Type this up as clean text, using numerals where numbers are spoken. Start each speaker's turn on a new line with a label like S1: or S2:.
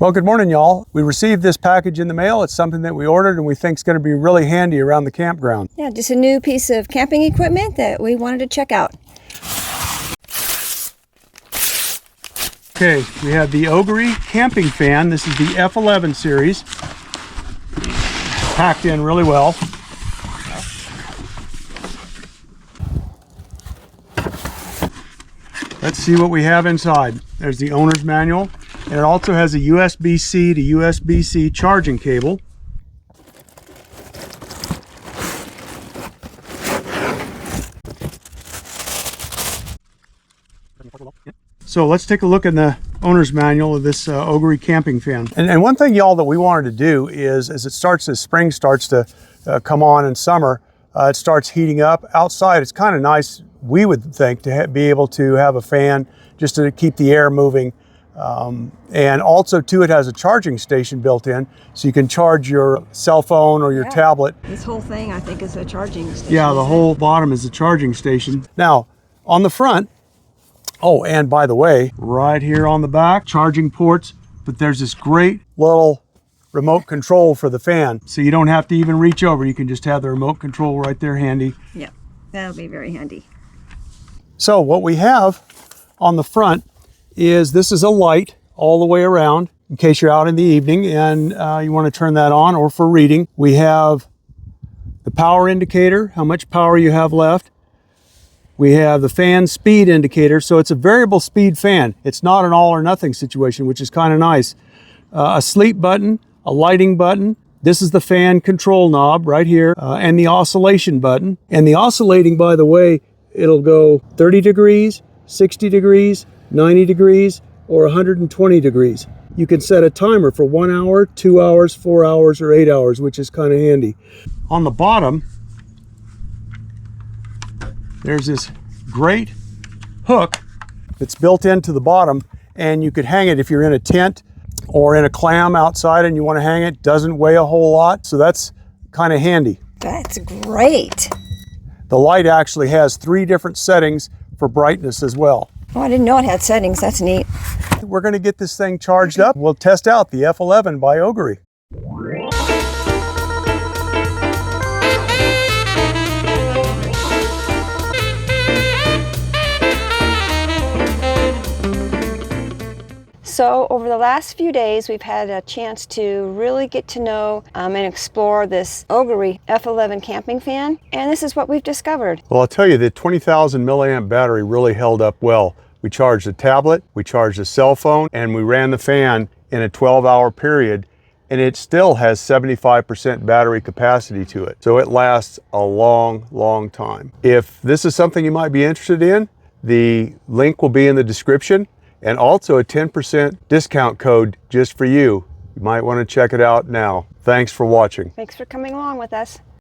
S1: Well, good morning, y'all. We received this package in the mail. It's something that we ordered and we think is going to be really handy around the campground.
S2: Yeah, just a new piece of camping equipment that we wanted to check out.
S1: Okay, we have the OGERY camping fan. This is the F11 series. Packed in really well. Let's see what we have inside. There's the owner's manual, and it also has a USB-C to USB-C charging cable. So let's take a look in the owner's manual of this OGERY camping fan. And one thing, y'all, that we wanted to do is, as spring starts to come on in summer, it starts heating up outside. It's kind of nice, we would think, to be able to have a fan just to keep the air moving. And also, too, it has a charging station built in, so you can charge your cell phone or your tablet.
S2: This whole thing, I think, is a charging station.
S1: Yeah, the whole bottom is a charging station. Now, on the front, oh, and by the way, right here on the back, charging ports, but there's this great little remote control for the fan. So you don't have to even reach over. You can just have the remote control right there handy.
S2: Yeah, that'll be very handy.
S1: So what we have on the front is, this is a light all the way around in case you're out in the evening and you want to turn that on, or for reading. We have the power indicator, how much power you have left. We have the fan speed indicator, so it's a variable speed fan. It's not an all or nothing situation, which is kind of nice. A sleep button, a lighting button. This is the fan control knob right here, and the oscillation button. And the oscillating, by the way, it'll go 30 degrees, 60 degrees, 90 degrees, or 120 degrees. You can set a timer for 1 hour, 2 hours, 4 hours, or 8 hours, which is kind of handy. On the bottom, there's this great hook that's built into the bottom, and you could hang it if you're in a tent or in a clam outside and you want to hang it. Doesn't weigh a whole lot, so that's kind of handy.
S2: That's great.
S1: The light actually has 3 different settings for brightness as well.
S2: Oh, I didn't know it had settings. That's neat.
S1: We're going to get this thing charged up. We'll test out the F11 by OGERY.
S2: So over the last few days, we've had a chance to really get to know and explore this OGERY F11 camping fan, and this is what we've discovered.
S1: Well, I'll tell you, the 20,000 milliamp battery really held up well. We charged a tablet, we charged a cell phone, and we ran the fan in a 12-hour period, and it still has 75% battery capacity to it. So it lasts a long, long time. If this is something you might be interested in, the link will be in the description, and also a 10% discount code just for you. You might want to check it out now. Thanks for watching.
S2: Thanks for coming along with us.